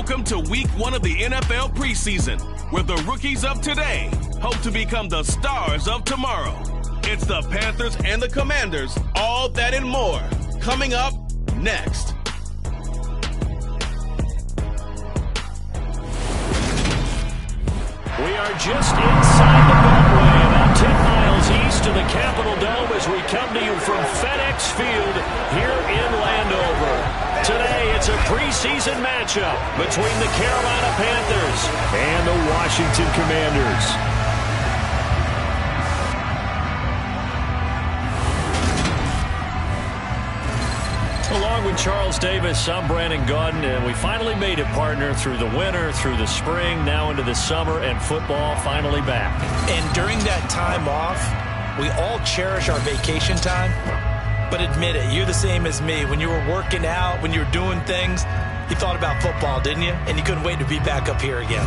Welcome to week 1 of the NFL preseason, where the rookies of today hope to become the stars of tomorrow. It's the Panthers and the Commanders, all that and more, coming up next. We are just inside the Beltway, about 10 miles east of the Capitol Dome as we come to you from FedEx Field here in Landover. Today, it's a preseason matchup between the Carolina Panthers and the Washington Commanders. Along with Charles Davis, I'm Brandon Gaudin, and we finally made it, partner, through the winter, through the spring, now into the summer, and football finally back. And during that time off, we all cherish our vacation time. But admit it, you're the same as me. When you were working out, when you were doing things, you thought about football, didn't you? And you couldn't wait to be back up here again.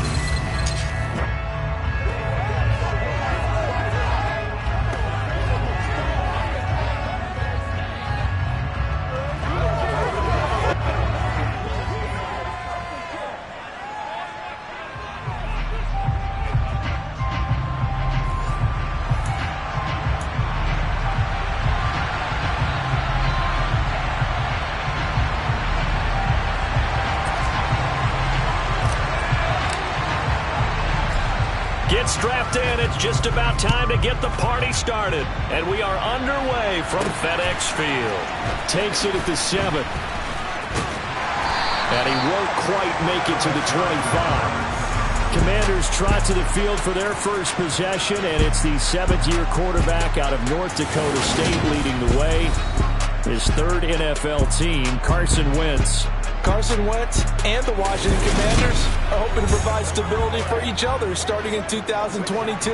Get strapped in. It's just about time to get the party started. And we are underway from FedEx Field. Takes it at the 7. And he won't quite make it to the 25. Commanders trot to the field for their first possession, and it's the 7th-year quarterback out of North Dakota State leading the way. His 3rd NFL team, Carson Wentz. Carson Wentz and the Washington Commanders are hoping to provide stability for each other starting in 2022.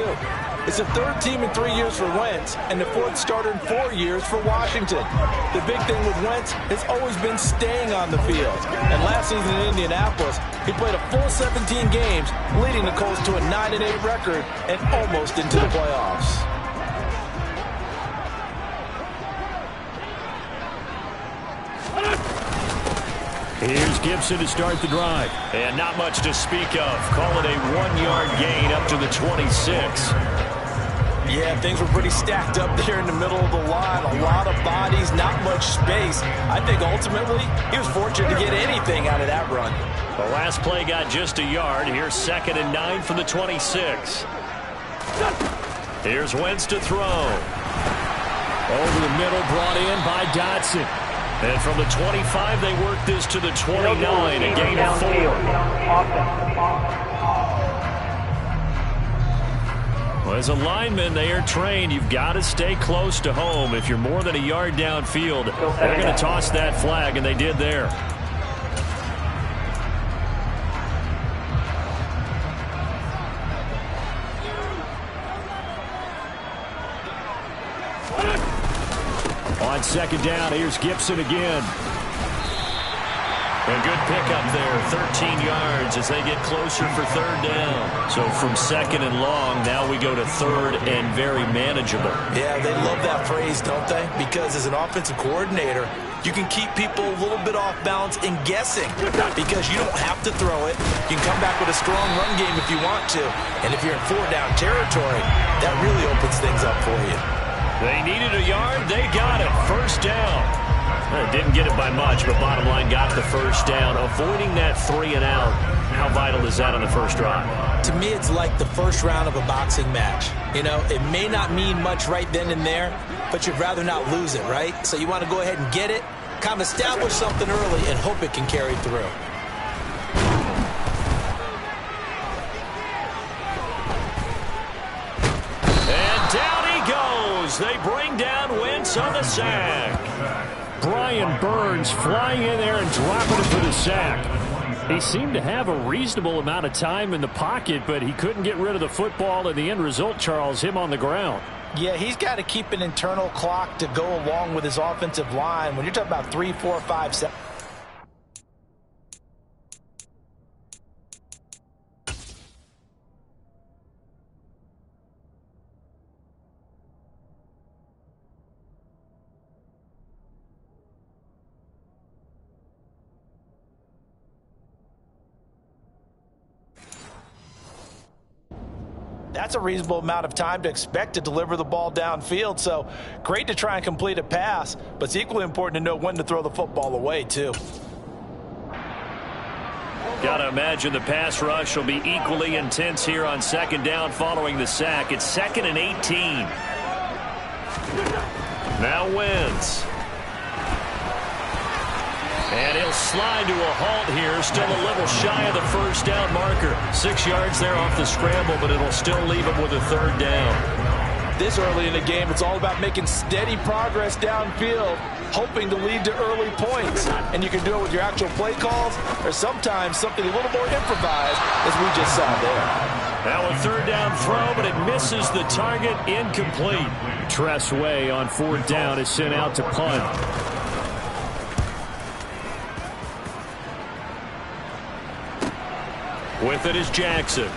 It's the 3rd team in 3 years for Wentz and the 4th starter in 4 years for Washington. The big thing with Wentz has always been staying on the field. And last season in Indianapolis, he played a full 17 games, leading the Colts to a 9-8 record and almost into the playoffs. Here's Gibson to start the drive. And not much to speak of. Call it a 1-yard gain up to the 26. Yeah, things were pretty stacked up there in the middle of the line. A lot of bodies, not much space. I think ultimately he was fortunate to get anything out of that run. The last play got just a yard. Here's 2nd and 9 from the 26. Here's Wentz to throw. Over the middle, brought in by Dotson. And from the 25, they work this to the 29, a gain of 4. Well, as a lineman, they are trained. You've got to stay close to home. If you're more than a yard downfield, they're going to toss that flag, and they did there. On 2nd down, here's Gibson again. A good pickup there, 13 yards as they get closer for 3rd down. So from 2nd and long, now we go to 3rd and very manageable. Yeah, they love that phrase, don't they? Because as an offensive coordinator, you can keep people a little bit off balance and guessing because you don't have to throw it. You can come back with a strong run game if you want to. And if you're in 4-down territory, that really opens things up for you. They needed a yard. They got it. 1st down. Didn't get it by much, but bottom line got the 1st down. Avoiding that 3 and out. How vital is that on the first drive? To me, it's like the first round of a boxing match. You know, it may not mean much right then and there, but you'd rather not lose it, right? So you want to go ahead and get it, kind of establish something early, and hope it can carry through. They bring down Wentz on the sack. Brian Burns flying in there and dropping it for the sack. He seemed to have a reasonable amount of time in the pocket, but he couldn't get rid of the football, and the end result, Charles, him on the ground. Yeah, he's got to keep an internal clock to go along with his offensive line. When you're talking about 3, 4, 5, 7. That's a reasonable amount of time to expect to deliver the ball downfield. So great to try and complete a pass, but it's equally important to know when to throw the football away, too. Got to imagine the pass rush will be equally intense here on second down following the sack. It's 2nd and 18. Now Wentz. And he'll slide to a halt here, still a little shy of the first down marker. 6 yards there off the scramble, but it'll still leave him with a third down. This early in the game, it's all about making steady progress downfield, hoping to lead to early points. And you can do it with your actual play calls or sometimes something a little more improvised, as we just saw there. Now a third down throw, but it misses the target, incomplete. Tressway on 4th down is sent out to punt. With it is Jackson.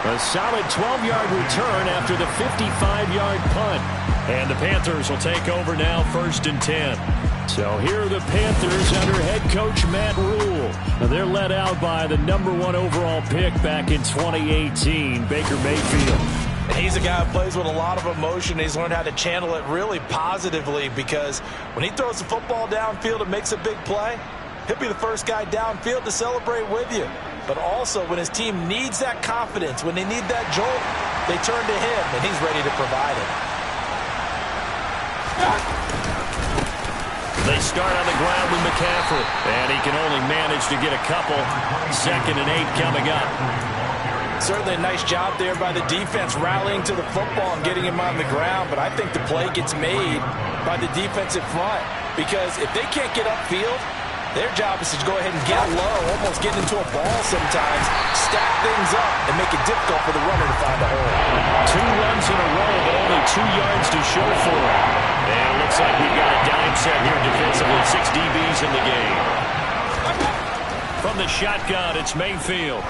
A solid 12-yard return after the 55-yard punt. And the Panthers will take over now, 1st and 10. So here are the Panthers under head coach Matt Rhulle. Now they're led out by the #1 overall pick back in 2018, Baker Mayfield. And he's a guy who plays with a lot of emotion. He's learned how to channel it really positively, because when he throws the football downfield and makes a big play, he'll be the first guy downfield to celebrate with you. But also, when his team needs that confidence, when they need that jolt, they turn to him, and he's ready to provide it. They start on the ground with McCaffrey, and he can only manage to get a couple. 2nd and 8 coming up. Certainly a nice job there by the defense rallying to the football and getting him on the ground, but I think the play gets made by the defensive front, because if they can't get upfield, their job is to go ahead and get low, almost get into a ball sometimes, stack things up, and make it difficult for the runner to find a hole. 2 runs in a row, but only 2 yards to show for it. And it looks like we've got a dime set here defensively. 6 DBs in the game. From the shotgun, it's Mayfield.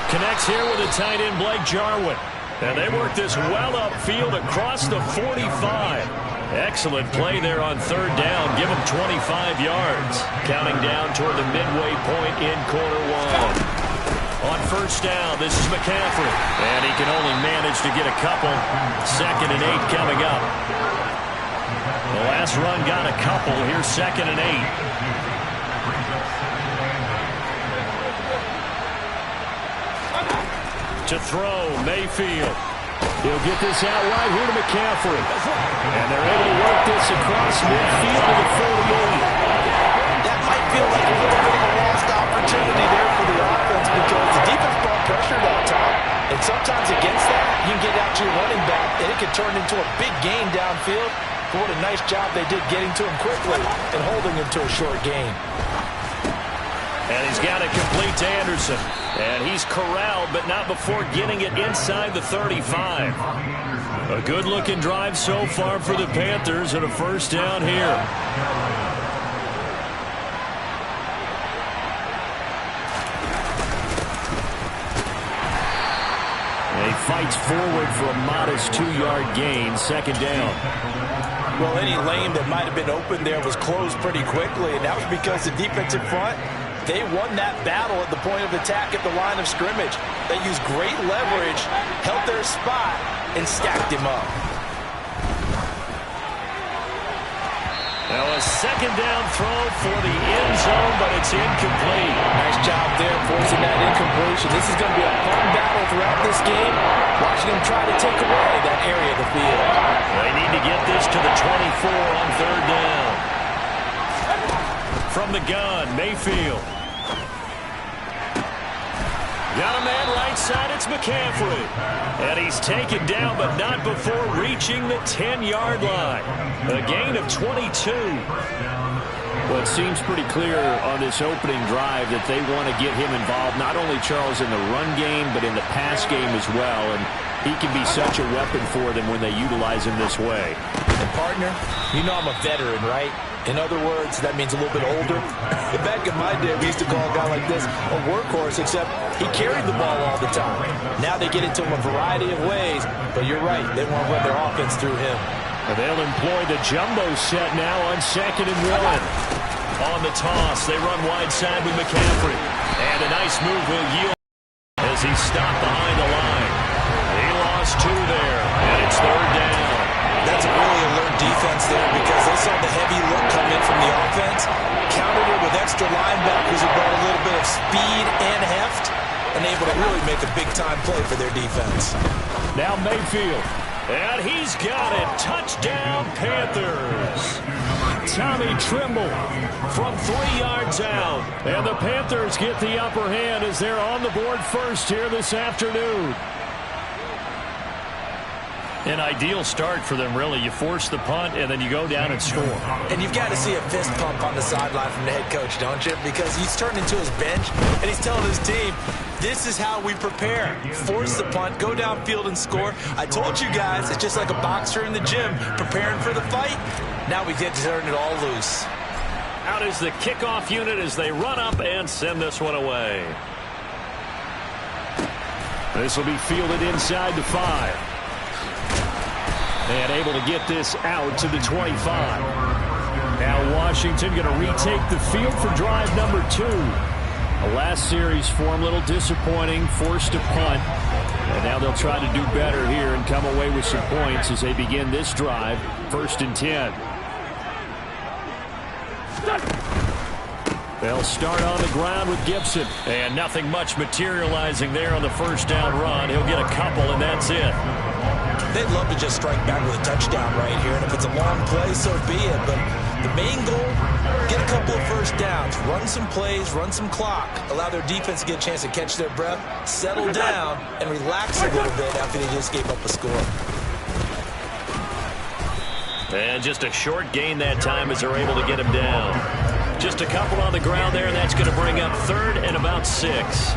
Connects here with a tight end, Blake Jarwin. And they work this well upfield across the 45. Excellent play there on 3rd down. Give them 25 yards. Counting down toward the midway point in quarter 1. On 1st down, this is McCaffrey. And he can only manage to get a couple. 2nd and 8 coming up. The last run got a couple. Here's 2nd and 8. To throw, Mayfield. He'll get this out right here to McCaffrey. And they're able to work this across midfield to the 48. That might feel like a little bit of a lost opportunity there for the offense, because the defense brought pressure that time. And sometimes against that, you can get out to your running back, and it can turn into a big gain downfield. But what a nice job they did getting to him quickly and holding him to a short gain. And he's got it complete to Anderson. And he's corralled, but not before getting it inside the 35. A good-looking drive so far for the Panthers, and a 1st down here. And he fights forward for a modest 2-yard gain, 2nd down. Well, any lane that might have been open there was closed pretty quickly, and that was because the defensive front, they won that battle at the point of attack at the line of scrimmage. They used great leverage, held their spot, and stacked him up. Now a 2nd down throw for the end zone, but it's incomplete. Nice job there forcing that incompletion. This is going to be a fun battle throughout this game, watching them try to take away that area of the field. They need to get this to the 24 on 3rd down. From the gun, Mayfield. Got a man right side, it's McCaffrey. And he's taken down, but not before reaching the 10-yard line. A gain of 22. Well, it seems pretty clear on this opening drive that they want to get him involved, not only, Charles, in the run game, but in the pass game as well. And he can be such a weapon for them when they utilize him this way. And, partner, you know I'm a veteran, right? In other words, that means a little bit older. Back in my day, we used to call a guy like this a workhorse, except he carried the ball all the time. Now they get it to him a variety of ways, but you're right, they want to run their offense through him. And they'll employ the jumbo set now on 2nd and 1. On the toss, they run wide side with McCaffrey. And a nice move will yield as he stopped behind the line. He lost 2 there, and it's 3rd down. That's a really alert defense there because they saw the heavy look come in from the offense, countered it with extra linebackers who brought a little bit of speed and heft, and able to really make a big-time play for their defense. Now Mayfield, and he's got it. Touchdown, Panthers. Tommy Trimble from 3 yards out. And the Panthers get the upper hand as they're on the board first here this afternoon. An ideal start for them, really. You force the punt, and then you go down and score. And you've got to see a fist pump on the sideline from the head coach, don't you? Because he's turned into his bench, and he's telling his team, this is how we prepare. Force the punt, go downfield and score. I told you guys, it's just like a boxer in the gym preparing for the fight. Now we get to turn it all loose. Out is the kickoff unit as they run up and send this one away. This will be fielded inside the 5. And able to get this out to the 25. Now Washington going to retake the field for drive number 2. The last series for them, a little disappointing, forced a punt. And now they'll try to do better here and come away with some points as they begin this drive, 1st and 10. They'll start on the ground with Gibson. And nothing much materializing there on the 1st down run. He'll get a couple, and that's it. They'd love to just strike back with a touchdown right here, and if it's a long play, so be it. But the main goal, get a couple of 1st downs, run some plays, run some clock, allow their defense to get a chance to catch their breath, settle down, and relax a little bit after they just gave up a score. And just a short gain that time as they're able to get him down. Just a couple on the ground there, and that's going to bring up 3rd and about 6.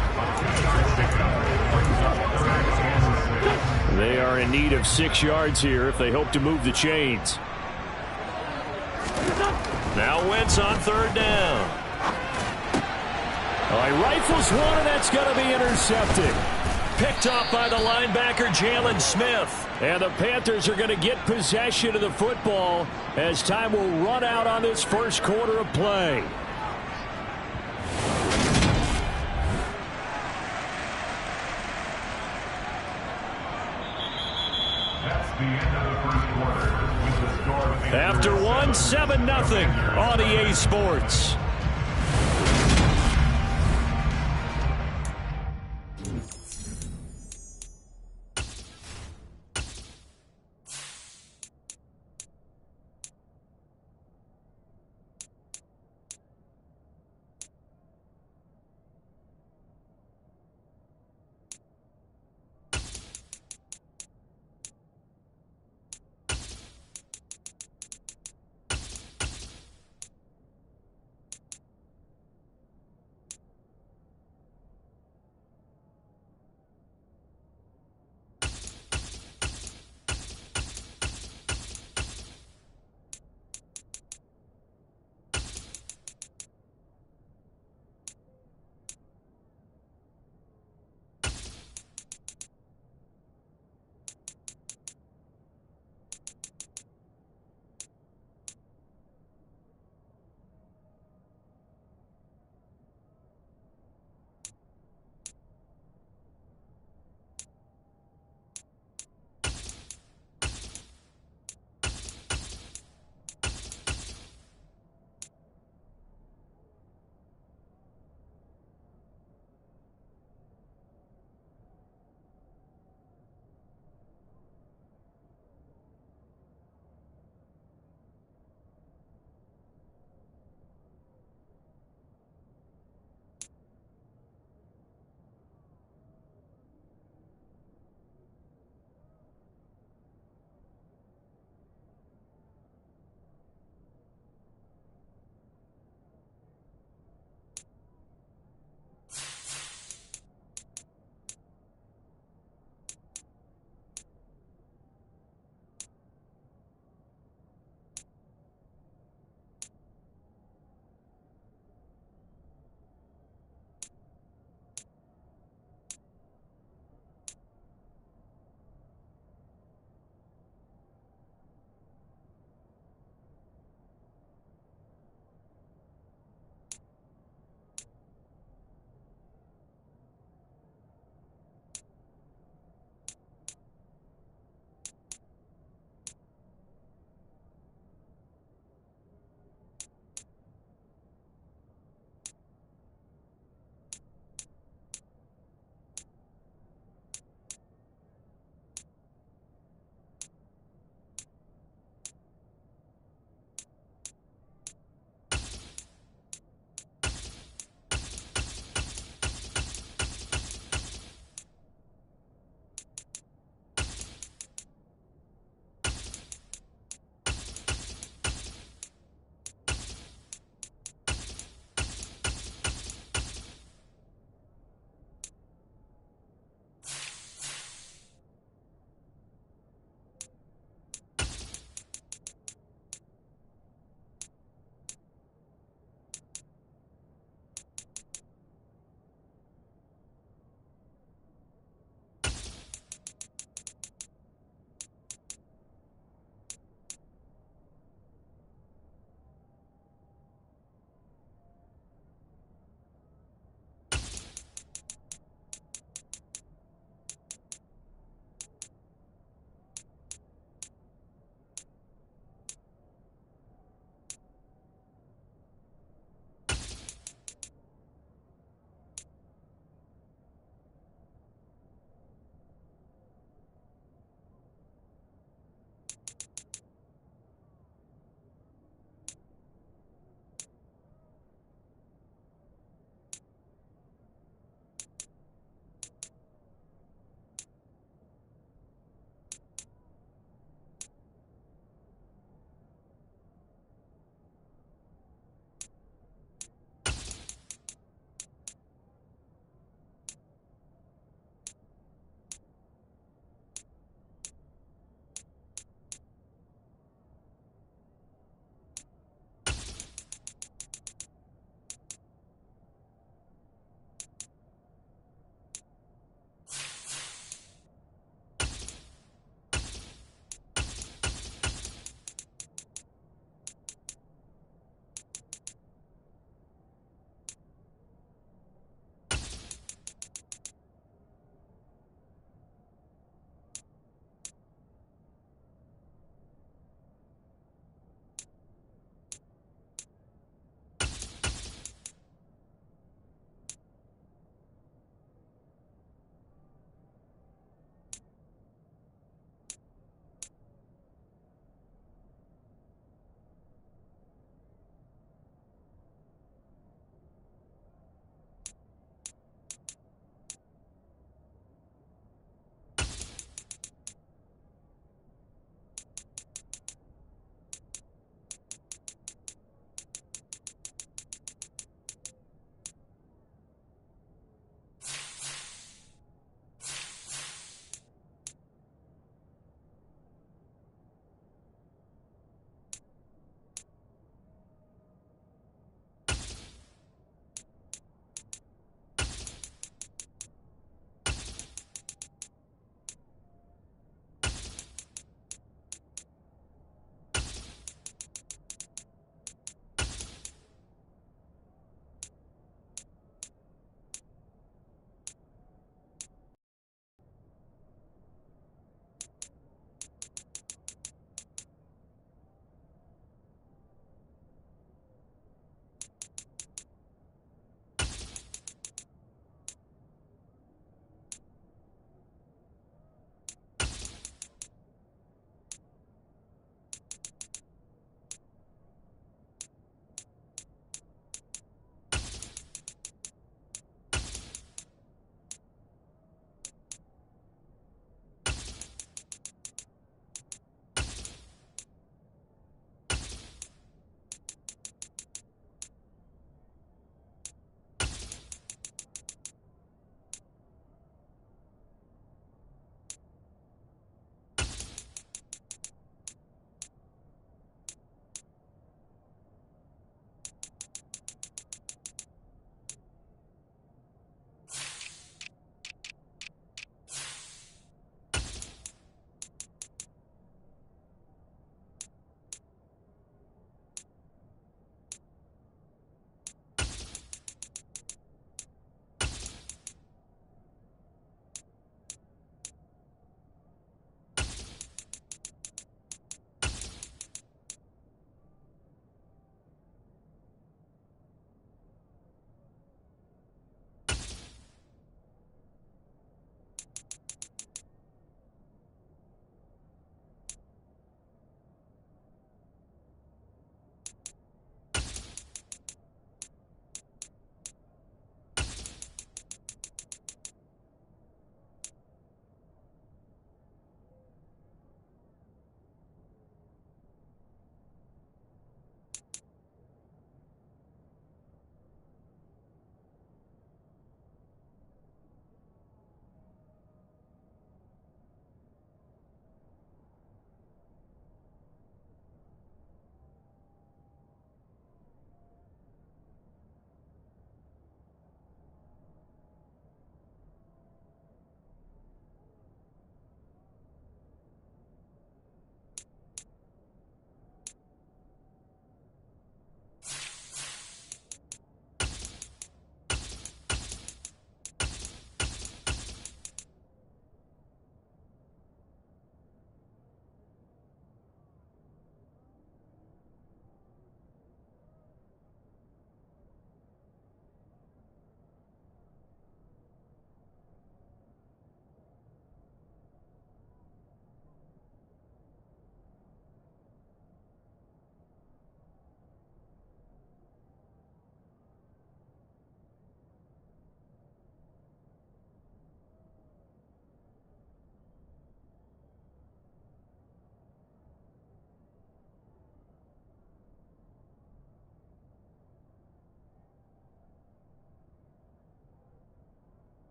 They are in need of 6 yards here if they hope to move the chains. Now Wentz on 3rd down. He rifles one, and that's going to be intercepted. Picked off by the linebacker, Jalen Smith. And the Panthers are going to get possession of the football as time will run out on this 1st quarter of play. After 1, 7-0 on EA Sports.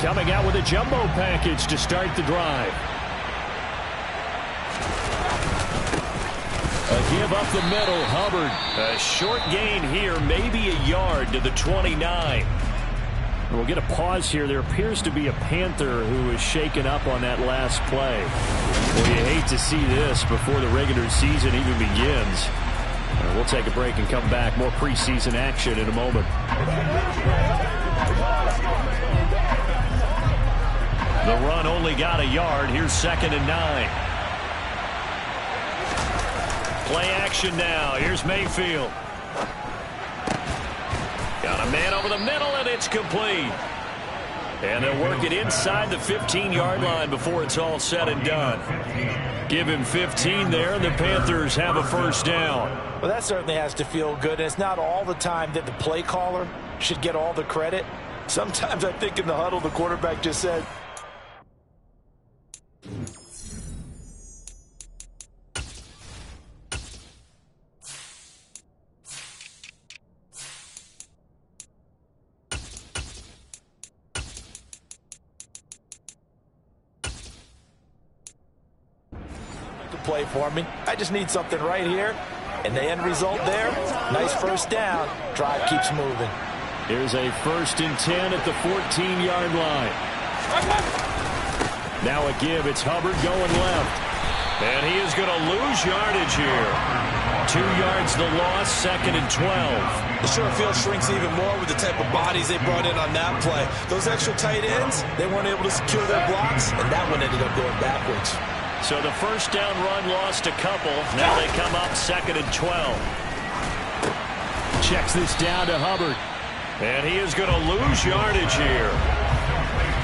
coming out with a jumbo package to start the drive. A give up the middle, Hubbard. A short gain here, maybe a yard to the 29. We'll get a pause here. There appears to be a Panther who is shaken up on that last play. Well, you hate to see this before the regular season even begins. We'll take a break and come back. More preseason action in a moment. The run only got a yard. Here's 2nd and 9. Play action now. Here's Mayfield. Got a man over the middle, and it's complete. And they'll work it inside the 15-yard line before it's all said and done. Give him 15 there, and the Panthers have a first down. Well, that certainly has to feel good. And it's not all the time that the play caller should get all the credit. Sometimes I think in the huddle, the quarterback just said, play for me. I just need something right here. And the end result there, nice first down. Drive keeps moving. Here's a 1st and 10 at the 14-yard line. Now a give. It's Hubbard going left. And he is going to lose yardage here. 2 yards the loss, 2nd and 12. The short field shrinks even more with the type of bodies they brought in on that play. Those extra tight ends, they weren't able to secure their blocks, and that one ended up going backwards. So the first down run lost a couple. Now they come up 2nd and 12. Checks this down to Hubbard. And he is going to lose yardage here.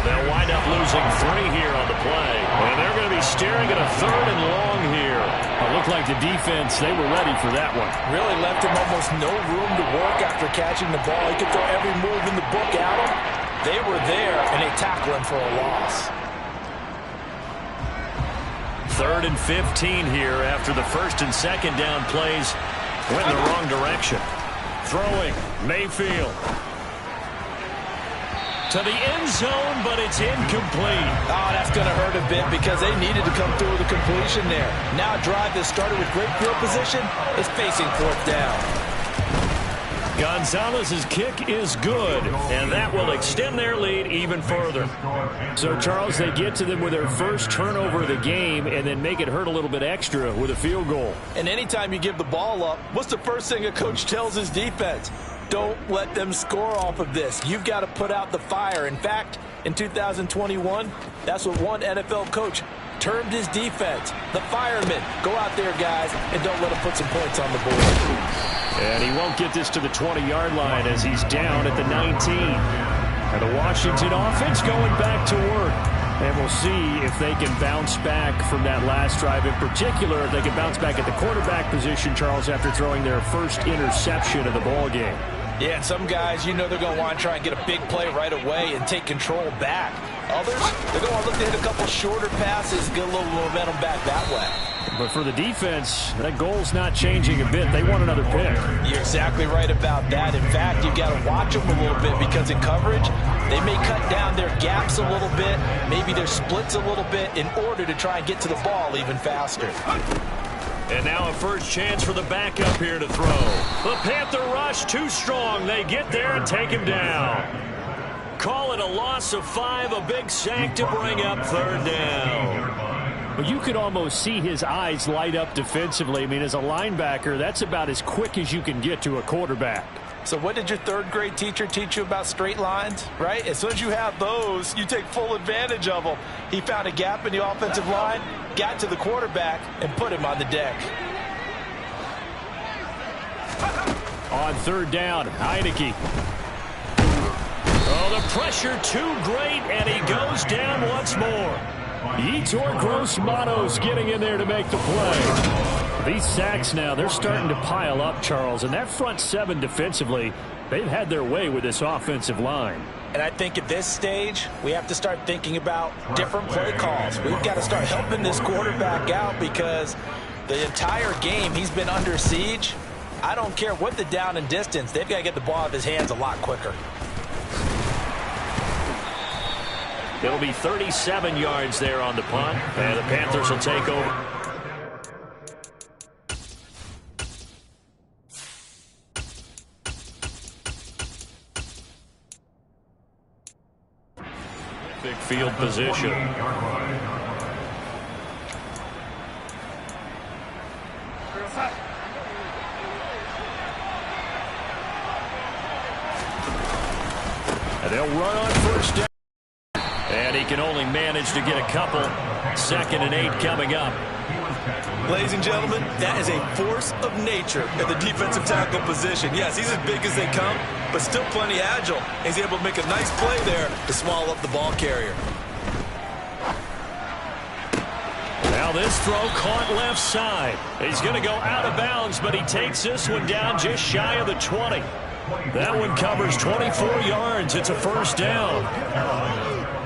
They'll wind up losing 3 here on the play. And they're going to be staring at a 3rd and long here. It looked like the defense, they were ready for that one. Really left him almost no room to work after catching the ball. He could throw every move in the book at him. They were there, and they tackle him for a loss. 3rd and 15 here after the 1st and 2nd down plays went in the wrong direction. Throwing, Mayfield. To the end zone, but it's incomplete. Oh, that's going to hurt a bit because they needed to come through with a completion there. Now a drive that started with great field position is facing 4th down. Gonzalez's kick is good, and that will extend their lead even further. So, Charles, they get to them with their first turnover of the game and then make it hurt a little bit extra with a field goal. And anytime you give the ball up, what's the first thing a coach tells his defense? Don't let them score off of this. You've got to put out the fire. In fact, in 2021, that's what one NFL coach termed his defense. The firemen. Go out there, guys, and don't let them put some points on the board. And he won't get this to the 20-yard line as he's down at the 19. And the Washington offense going back to work. And we'll see if they can bounce back from that last drive. In particular, if they can bounce back at the quarterback position, Charles, after throwing their first interception of the ball game. Yeah, and some guys, you know they're going to want to try and get a big play right away and take control back. Others, they're going to want to look to hit a couple shorter passes, get a little momentum back that way. But for the defense, that goal's not changing a bit. They want another pick. You're exactly right about that. In fact, you've got to watch them a little bit because in coverage, they may cut down their gaps a little bit, maybe their splits a little bit in order to try and get to the ball even faster. And now a first chance for the backup here to throw. The Panther rush too strong. They get there and take him down. Call it a loss of 5, a big sack to bring up 3rd down. But you could almost see his eyes light up defensively. I mean, as a linebacker, that's about as quick as you can get to a quarterback. So what did your 3rd grade teacher teach you about straight lines, right? As soon as you have those, you take full advantage of them. He found a gap in the offensive line, got to the quarterback, and put him on the deck. On 3rd down, Heineke. Oh, the pressure too great, and he goes down once more. Yetur Gross-Matos getting in there to make the play. These sacks now, they're starting to pile up, Charles, and that front 7 defensively, they've had their way with this offensive line. And I think at this stage, we have to start thinking about different play calls. We've got to start helping this quarterback out because the entire game he's been under siege. I don't care what the down and distance, they've got to get the ball out of his hands a lot quicker. It'll be 37 yards there on the punt, and the Panthers will take over. Big field position. And they'll run on first down. And he can only manage to get a couple. 2nd and 8 coming up. Ladies and gentlemen, that is a force of nature at the defensive tackle position. Yes, he's as big as they come, but still plenty agile. He's able to make a nice play there to swallow up the ball carrier. Now this throw caught left side. He's going to go out of bounds, but he takes this one down just shy of the 20. That one covers 24 yards. It's a first down.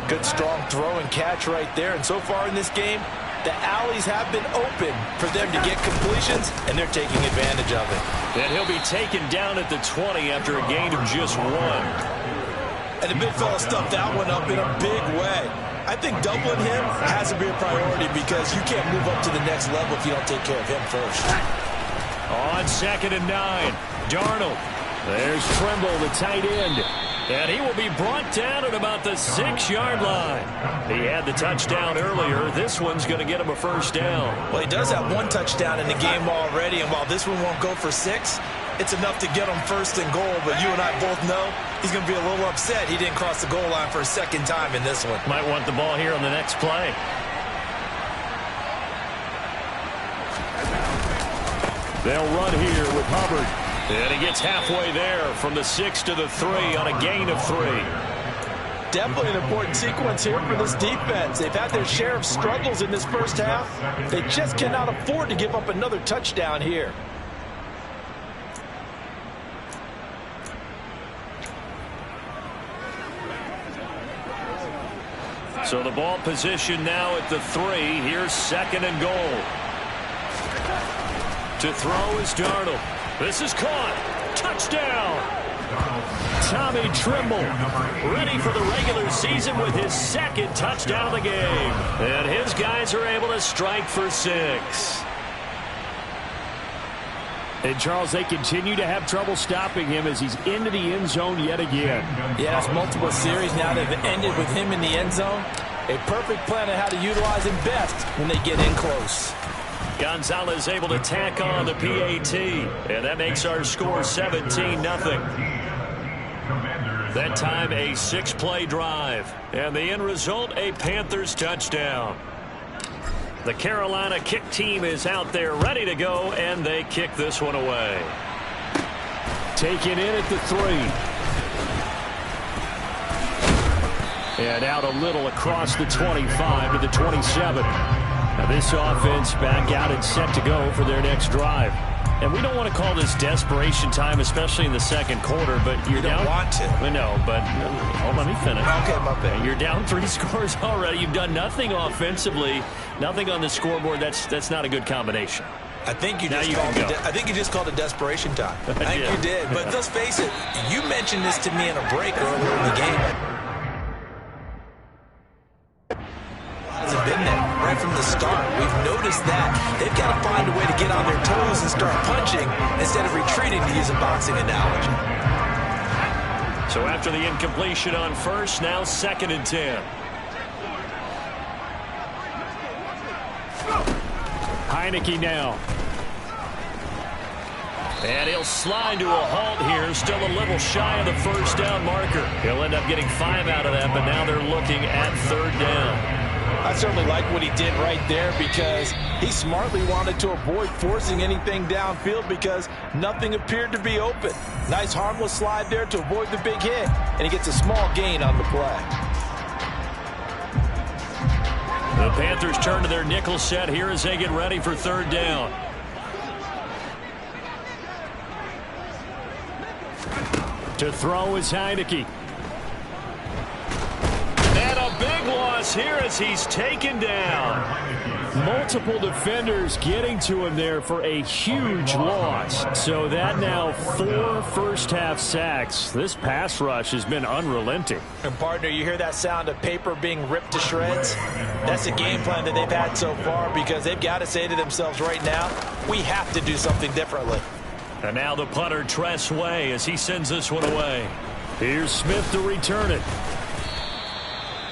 Good strong throw and catch right there. And so far in this game, the alleys have been open for them to get completions, and they're taking advantage of it. And he'll be taken down at the 20 after a gain of just 1. And the big fella stuffed that one up in a big way. I think doubling him has to be a priority because you can't move up to the next level if you don't take care of him first. On 2nd and 9, Darnold. There's Trimble, the tight end. And he will be brought down at about the 6-yard line. He had the touchdown earlier. This one's going to get him a first down. Well, he does have 1 touchdown in the game already, and while this one won't go for 6, it's enough to get him 1st and goal. But you and I both know he's going to be a little upset he didn't cross the goal line for a 2nd time in this one. Might want the ball here on the next play. They'll run here with Hubbard. And he gets halfway there from the 6 to the 3 on a gain of 3. Definitely an important sequence here for this defense. They've had their share of struggles in this first half. They just cannot afford to give up another touchdown here. So the ball position now at the 3. Here's 2nd and goal. To throw is Darnold. This is caught. Touchdown. Tommy Trimble ready for the regular season with his 2nd touchdown of the game. And his guys are able to strike for 6. And, Charles, they continue to have trouble stopping him as he's into the end zone yet again. Yeah, it's multiple series now that have ended with him in the end zone. A perfect plan on how to utilize him best when they get in close. Gonzalez able to tack on the PAT, and that makes our score 17-0. That time a 6-play drive, and the end result a Panthers touchdown. The Carolina kick team is out there ready to go, and they kick this one away. Taken in at the 3. And out a little across the 25 to the 27. Now this offense back out and set to go for their next drive. And we don't want to call this desperation time, especially in the 2nd quarter, but you're down. You don't want to. No, but let me finish. Okay, my bad. You're down 3 scores already. You've done nothing offensively, nothing on the scoreboard. That's not a good combination. I think you just called it desperation time. I think you did. But let's face it, you mentioned this to me in a break earlier in the game. Hasn't been there right from the start. We've noticed that. They've got to find a way to get on their toes and start punching instead of retreating, to use a boxing analogy. So after the incompletion on first, now 2nd and 10. Heineke now. And he'll slide to a halt here, still a little shy of the first down marker. He'll end up getting 5 out of that, but now they're looking at 3rd down. I certainly like what he did right there because he smartly wanted to avoid forcing anything downfield because nothing appeared to be open. Nice harmless slide there to avoid the big hit, and he gets a small gain on the play. The Panthers turn to their nickel set here as they get ready for 3rd down. To throw is Heineke. And a big loss here as he's taken down. Multiple defenders getting to him there for a huge loss. So that now 4 first-half sacks. This pass rush has been unrelenting. And, partner, you hear that sound of paper being ripped to shreds? That's the game plan that they've had so far, because they've got to say to themselves right now, we have to do something differently. And now the punter, Tress Way, as he sends this one away. Here's Smith to return it.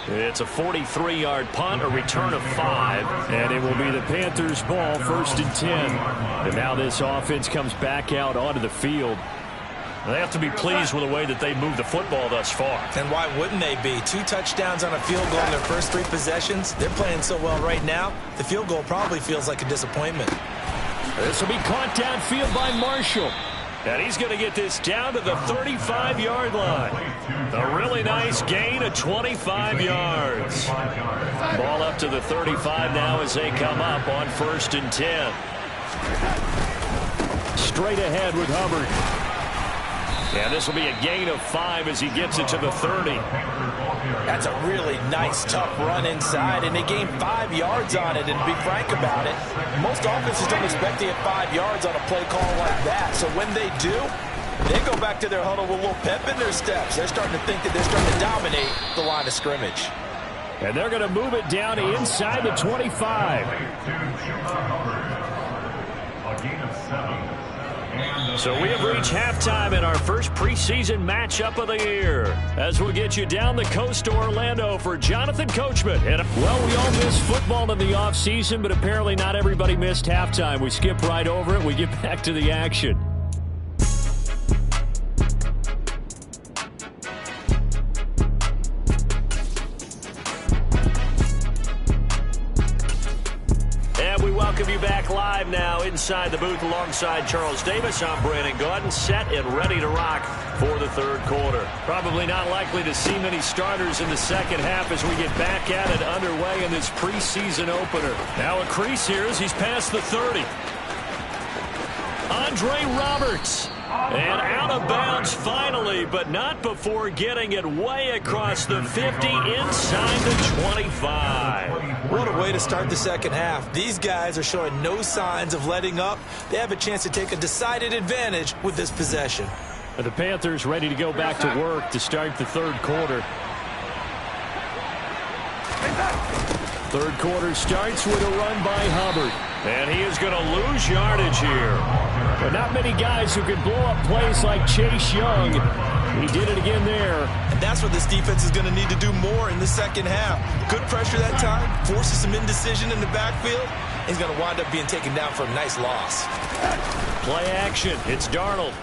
It's a 43-yard punt, a return of 5, and it will be the Panthers' ball, 1st and 10. And now this offense comes back out onto the field. They have to be pleased with the way that they moved the football thus far. And why wouldn't they be? 2 touchdowns on a field goal in their first 3 possessions. They're playing so well right now, the field goal probably feels like a disappointment. This will be caught downfield by Marshall. And he's going to get this down to the 35-yard line. A really nice gain of 25 yards. Ball up to the 35 now as they come up on 1st and 10. Straight ahead with Hubbard. And this will be a gain of 5 as he gets it to the 30. That's a really nice, tough run inside, and they gained 5 yards on it. And to be frank about it, most offenses don't expect to get 5 yards on a play call like that. So when they do, they go back to their huddle with a little pep in their steps. They're starting to think that they're starting to dominate the line of scrimmage. And they're going to move it down inside the 25. A gain of 7. So we have reached halftime in our first preseason matchup of the year, as we'll get you down the coast to Orlando for Jonathan Coachman. Well, we all missed football in the offseason, but apparently not everybody missed halftime. We skip right over it. We get back to the action. Welcome you back live now inside the booth alongside Charles Davis. I'm Brandon Gaudin, set and ready to rock for the 3rd quarter. Probably not likely to see many starters in the 2nd half as we get back at it underway in this preseason opener. Now a crease here as he's past the 30. Andre Roberts. And out of bounds finally, but not before getting it way across the 50 inside the 25. What a way to start the 2nd half. These guys are showing no signs of letting up. They have a chance to take a decided advantage with this possession. The Panthers ready to go back to work to start the 3rd quarter. 3rd quarter starts with a run by Hubbard. And he is going to lose yardage here. But not many guys who can blow up plays like Chase Young. He did it again there. And that's what this defense is going to need to do more in the 2nd half. Good pressure that time, forces some indecision in the backfield. He's going to wind up being taken down for a nice loss. Play action. It's Darnold.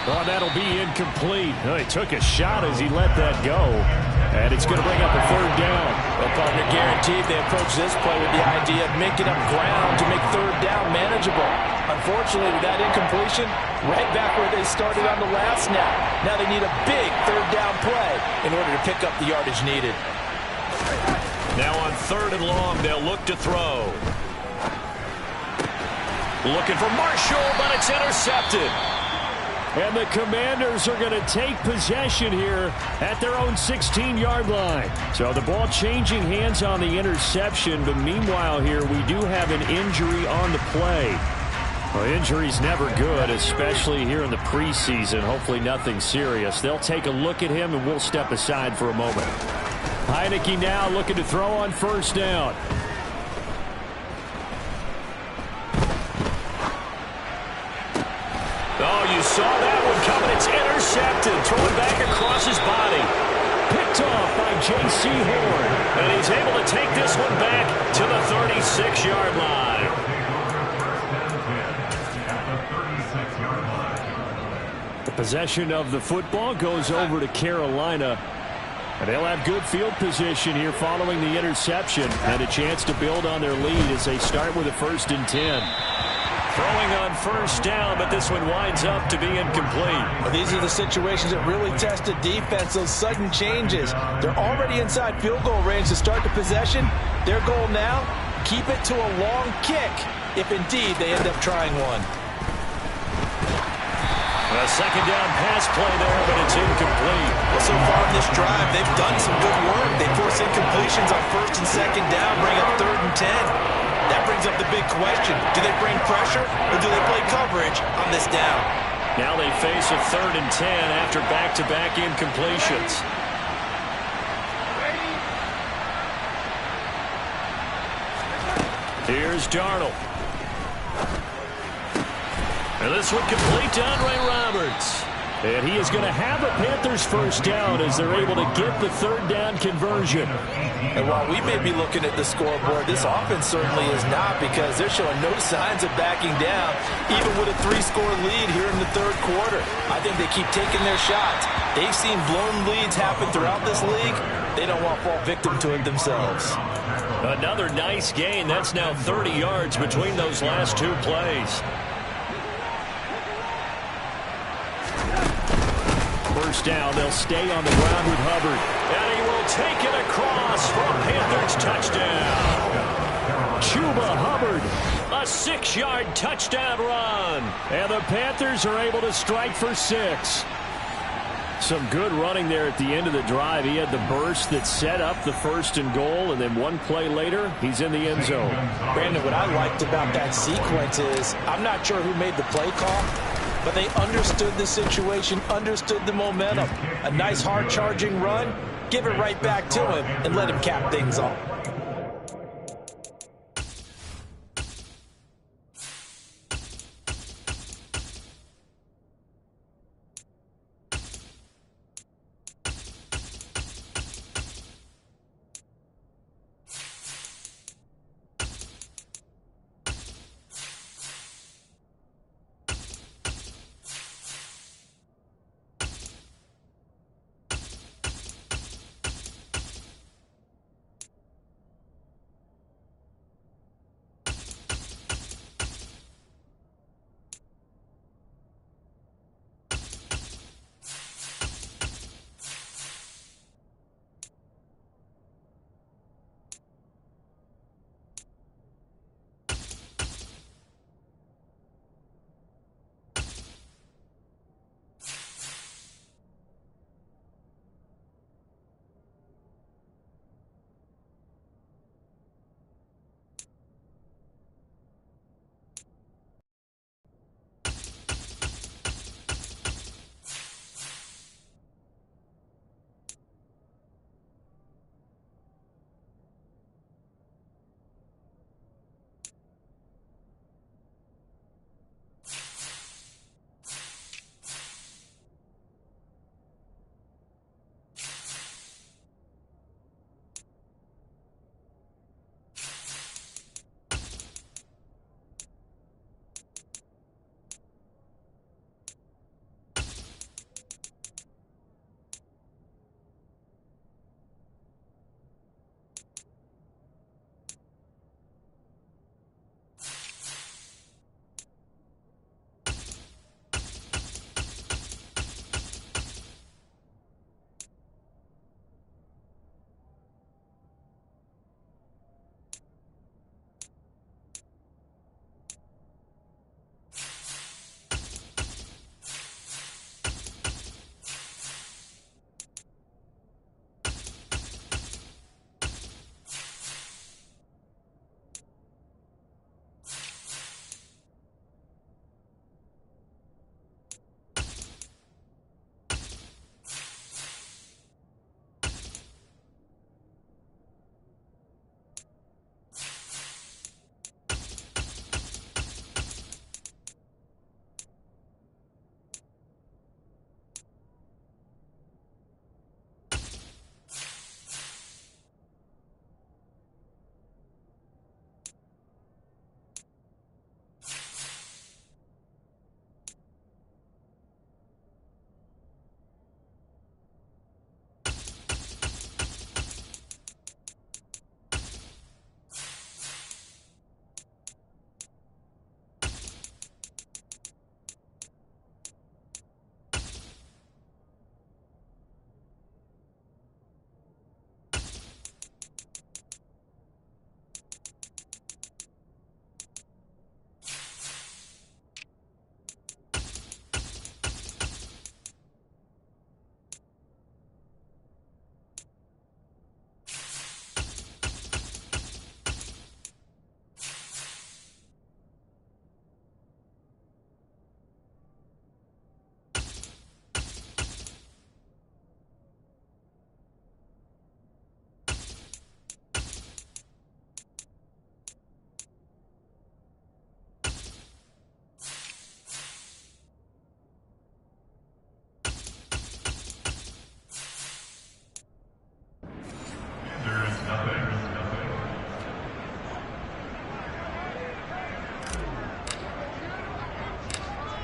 Oh, that'll be incomplete. Oh, he took a shot as he let that go. And it's going to bring up a 3rd down. Well, partner, guaranteed they approach this play with the idea of making up ground to make 3rd down manageable. Unfortunately, with that incompletion, right back where they started on the last snap. Now they need a big 3rd down play in order to pick up the yardage needed. Now on 3rd and long, they'll look to throw. Looking for Marshall, but it's intercepted. And the Commanders are going to take possession here at their own 16-yard line. So the ball changing hands on the interception, but meanwhile here we do have an injury on the play. Well, injury's never good, especially here in the preseason. Hopefully nothing serious. They'll take a look at him, and we'll step aside for a moment. Heineke now looking to throw on 1st down. Oh, you saw that one coming. It's intercepted. Thrown back across his body. Picked off by J.C. Horn. And he's able to take this one back to the 36-yard line. The possession of the football goes over to Carolina. And they'll have good field position here following the interception. And a chance to build on their lead as they start with a 1st and 10. Throwing on 1st down, but this one winds up to be incomplete. Well, these are the situations that really test the defense, those sudden changes. They're already inside field goal range to start the possession. Their goal now, keep it to a long kick, if indeed they end up trying one. A second down pass play there, but it's incomplete. Well, so far in this drive, they've done some good work. They force incompletions on first and second down, bring up 3rd and 10. That brings up the big question. Do they bring pressure or do they play coverage on this down? Now they face a 3rd and 10 after back-to-back incompletions. Here's Darnold. And this one complete to Andre Roberts. And he is going to have a Panthers first down as they're able to get the 3rd down conversion. And while we may be looking at the scoreboard, this offense certainly is not, because they're showing no signs of backing down, even with a 3-score lead here in the 3rd quarter. I think they keep taking their shots. They've seen blown leads happen throughout this league. They don't want to fall victim to it themselves. Another nice gain. That's now 30 yards between those last 2 plays. First down, they'll stay on the ground with Hubbard. And he will take it across for a Panthers touchdown. Chuba Hubbard, a 6-yard touchdown run. And the Panthers are able to strike for 6. Some good running there at the end of the drive. He had the burst that set up the 1st and goal, and then 1 play later, he's in the end zone. Brandon, what I liked about that sequence is, I'm not sure who made the play call, but they understood the situation, understood the momentum. A nice hard-charging run, give it right back to him, and let him cap things off.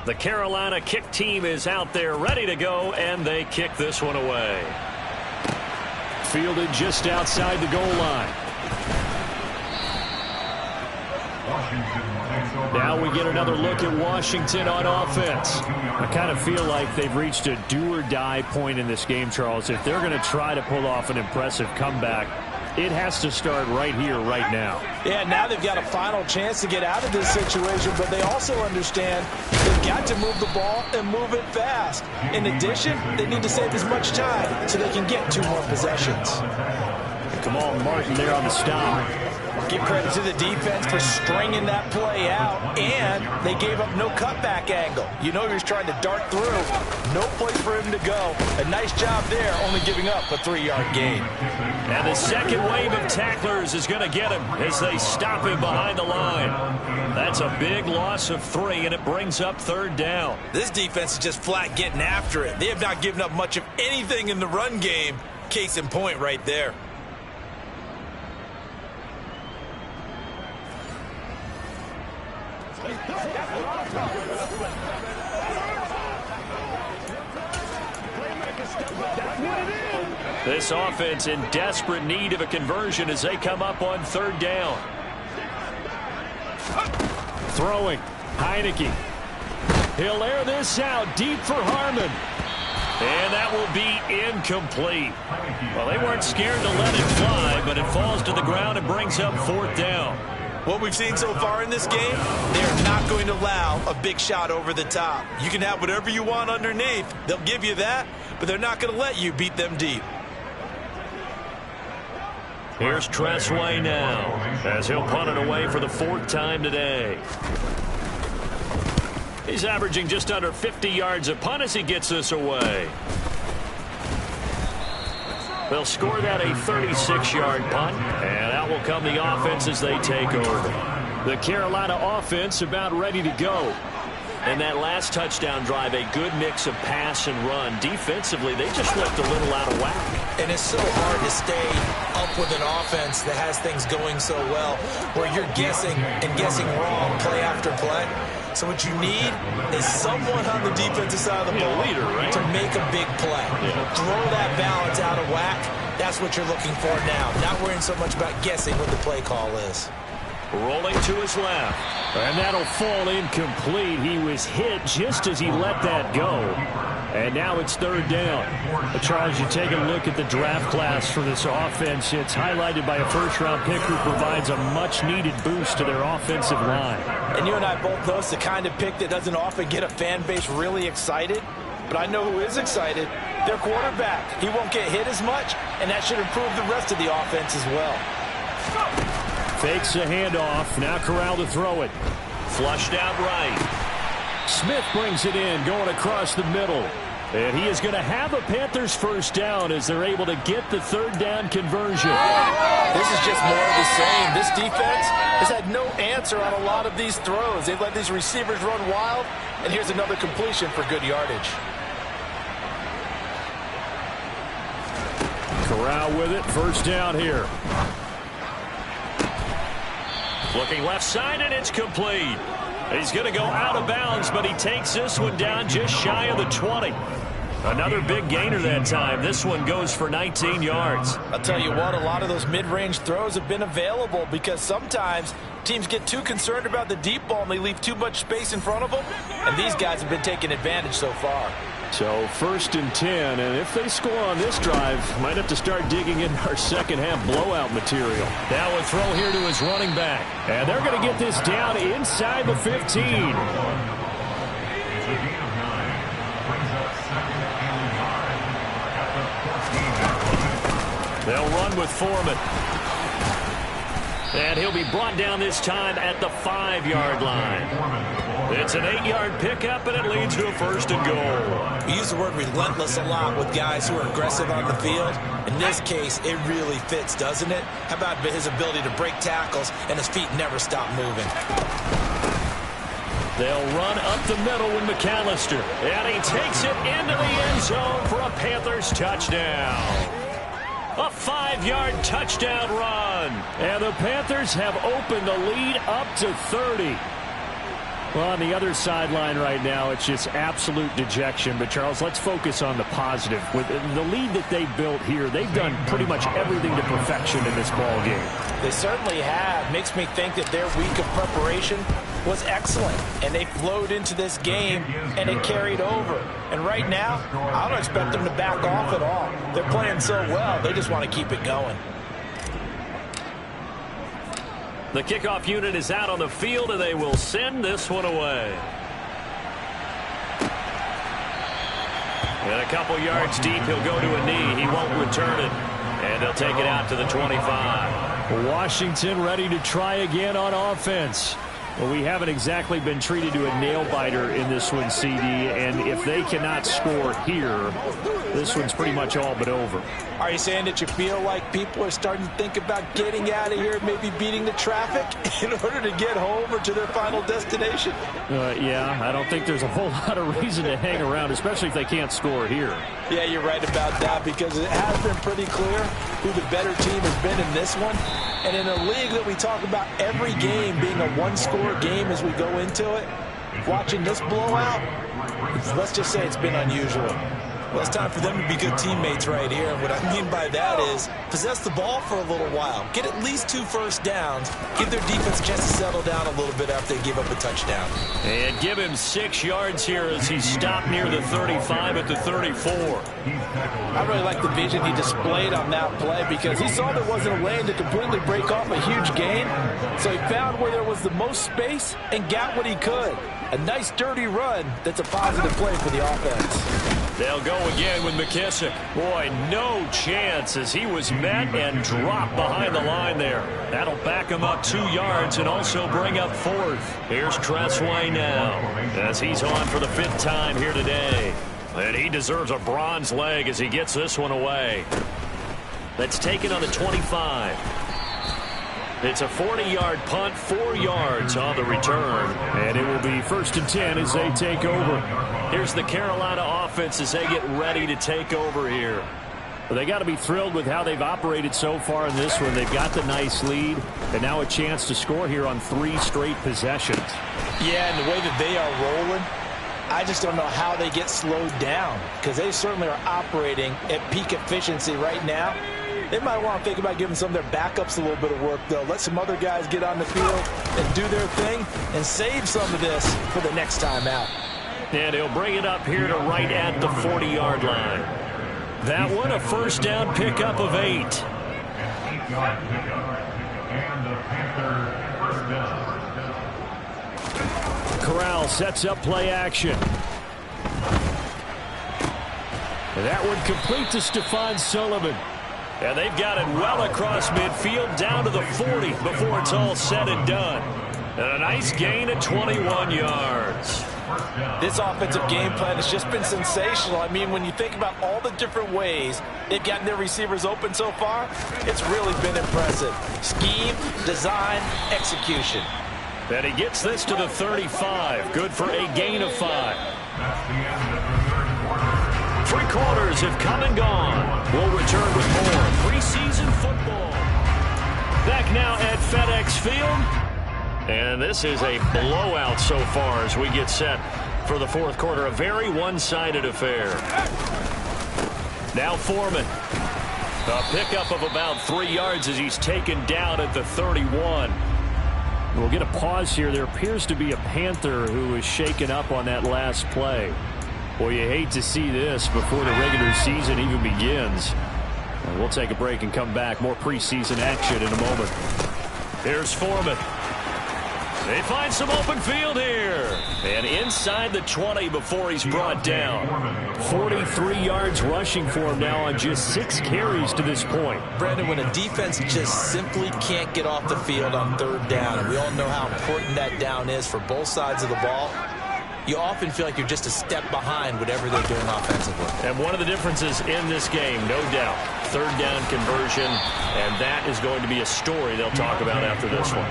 The Carolina kick team is out there ready to go, and they kick this one away. Fielded just outside the goal line. Now we get another look at Washington on offense. I kind of feel like they've reached a do-or-die point in this game, Charles. If they're going to try to pull off an impressive comeback, it has to start right here, right now. Yeah, now they've got a final chance to get out of this situation, but they also understand they've got to move the ball and move it fast. In addition, they need to save as much time so they can get 2 more possessions. Kamal Martin there on the stop. Give credit to the defense for stringing that play out, and they gave up no cutback angle. You know he was trying to dart through. No place for him to go. A nice job there, only giving up a 3-yard gain. And the second wave of tacklers is going to get him as they stop him behind the line. That's a big loss of 3, and it brings up 3rd down. This defense is just flat getting after it. They have not given up much of anything in the run game. Case in point right there. This offense in desperate need of a conversion as they come up on 3rd down. Throwing. Heineke. He'll air this out deep for Harmon. And that will be incomplete. Well, they weren't scared to let it fly, but it falls to the ground and brings up 4th down. What we've seen so far in this game, they're not going to allow a big shot over the top. You can have whatever you want underneath. They'll give you that, but they're not going to let you beat them deep. Here's Tressway now as he'll punt it away for the 4th time today. He's averaging just under 50 yards a punt as he gets this away. They'll score that a 36-yard punt, and out will come the offense as they take over. The Carolina offense about ready to go. And that last touchdown drive, a good mix of pass and run. Defensively, they just looked a little out of whack. And it's so hard to stay up with an offense that has things going so well, where you're guessing and guessing wrong play after play. So what you need is someone on the defensive side of the ball leader, right? to make a big play. Throw that balance out of whack. That's what you're looking for now. Not worrying so much about guessing what the play call is. Rolling to his left. And that'll fall incomplete. He was hit just as he let that go. And now it's 3rd down. Charles, you take a look at the draft class for this offense. It's highlighted by a 1st-round pick who provides a much-needed boost to their offensive line. And you and I both know it's the kind of pick that doesn't often get a fan base really excited. But I know who is excited. Their quarterback. He won't get hit as much, and that should improve the rest of the offense as well. Fakes a handoff. Now Corral to throw it. Flushed out right. Smith brings it in, going across the middle. And he is going to have a Panthers 1st down as they're able to get the 3rd down conversion. This is just more of the same. This defense has had no answer on a lot of these throws. They've let these receivers run wild, and here's another completion for good yardage. Corral with it. 1st down here. Looking left side, and it's complete. He's going to go out of bounds, but he takes this one down just shy of the 20. Another big gainer that time. This one goes for 19 yards. I'll tell you what, a lot of those mid-range throws have been available because sometimes teams get too concerned about the deep ball and they leave too much space in front of them, and these guys have been taking advantage so far. So 1st and 10, and if they score on this drive, might have to start digging in our second-half blowout material. Now a throw here to his running back, and they're going to get this down inside the 15. They'll run with Foreman. And he'll be brought down this time at the 5-yard line. It's an 8-yard pickup, and it leads to a 1st and goal. We use the word relentless a lot with guys who are aggressive on the field. In this case, it really fits, doesn't it? How about his ability to break tackles and his feet never stop moving? They'll run up the middle with McAllister. And he takes it into the end zone for a Panthers touchdown. A 5-yard touchdown run. And the Panthers have opened the lead up to 30. Well, on the other sideline right now, it's just absolute dejection. But, Charles, let's focus on the positive. With the lead that they built here, they've done pretty much everything to perfection in this ball game. They certainly have. Makes me think that their week of preparation was excellent. And they flowed into this game, and it carried over. And right now, I don't expect them to back off at all. They're playing so well, they just want to keep it going. The kickoff unit is out on the field, and they will send this one away. And a couple yards deep, he'll go to a knee. He won't return it. And they'll take it out to the 25. Washington ready to try again on offense. Well, we haven't exactly been treated to a nail-biter in this one, CD, and if they cannot score here, this one's pretty much all but over. Are you saying that you feel like people are starting to think about getting out of here, maybe beating the traffic in order to get home or to their final destination? Yeah, I don't think there's a whole lot of reason to hang around, especially if they can't score here. Yeah, you're right about that, because it has been pretty clear who the better team has been in this one. And in a league that we talk about every game being a one-score game as we go into it, watching this blowout, let's just say it's been unusual. Well, it's time for them to be good teammates right here. And what I mean by that is possess the ball for a little while. Get at least 2 first downs. Give their defense a chance to settle down a little bit after they give up a touchdown. And give him 6 yards here as he stopped near the 35 at the 34. I really like the vision he displayed on that play, because he saw there wasn't a lane to completely break off a huge gain. So he found where there was the most space and got what he could. A nice dirty run that's a positive play for the offense. They'll go again with McKissick. Boy, no chance as he was met and dropped behind the line there. That'll back him up 2 yards and also bring up 4th. Here's Tressway now as he's on for the 5th time here today. And he deserves a bronze leg as he gets this one away. Let's take it on the 25. It's a 40-yard punt, 4 yards on the return. And it will be 1st and 10 as they take over. Here's the Carolina offense as they get ready to take over here. Well, they got to be thrilled with how they've operated so far in this one. They've got the nice lead, and now a chance to score here on 3 straight possessions. Yeah, and the way that they are rolling, I just don't know how they get slowed down, because they certainly are operating at peak efficiency right now. They might want to think about giving some of their backups a little bit of work, though. Let some other guys get on the field and do their thing and save some of this for the next time out. And he'll bring it up here to right at the 40-yard line. That one, a 1st down pickup of 8. And the Panthers first down. Corral sets up play action. And that one complete to Stephon Sullivan. And they've got it well across midfield down to the 40 before it's all said and done. And a nice gain at 21 yards. This offensive game plan has just been sensational. I mean, when you think about all the different ways they've gotten their receivers open so far, it's really been impressive. Scheme, design, execution. And he gets this to the 35. Good for a gain of 5. That's the end of the third quarter. 3 quarters have come and gone. We'll return with more preseason football. Back now at FedEx Field. And this is a blowout so far as we get set for the 4th quarter. A very one-sided affair. Now Foreman. A pickup of about 3 yards as he's taken down at the 31. We'll get a pause here. There appears to be a Panther who was shaken up on that last play. Boy, you hate to see this before the regular season even begins. And we'll take a break and come back. More preseason action in a moment. Here's Foreman. They find some open field here. And inside the 20 before he's brought down. 43 yards rushing for him now on just 6 carries to this point. Brandon, when a defense just simply can't get off the field on 3rd down, and we all know how important that down is for both sides of the ball, you often feel like you're just a step behind whatever they're doing offensively. And one of the differences in this game, no doubt, 3rd down conversion, and that is going to be a story they'll talk about after this one.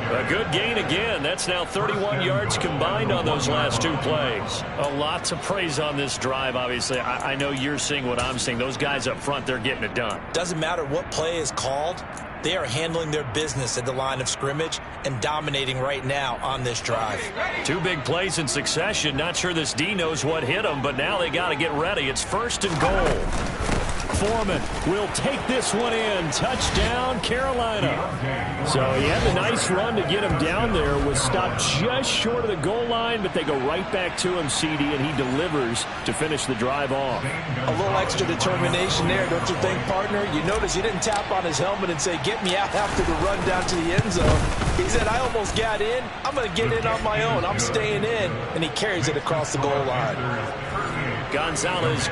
A good gain again. That's now 31 yards combined on those last 2 plays. A lot to praise on this drive, obviously. I know you're seeing what I'm seeing. Those guys up front, they're getting it done. Doesn't matter what play is called. They are handling their business at the line of scrimmage and dominating right now on this drive. 2 big plays in succession. Not sure this D knows what hit them, but now they got to get ready. It's 1st and goal. Foreman will take this one in. Touchdown, Carolina. So he had a nice run to get him down there. Was stopped just short of the goal line, but they go right back to him, CD, and he delivers to finish the drive off. A little extra determination there, don't you think, partner? You notice he didn't tap on his helmet and say, get me out after the run down to the end zone. He said, I almost got in. I'm going to get in on my own. I'm staying in. And he carries it across the goal line. Gonzalez.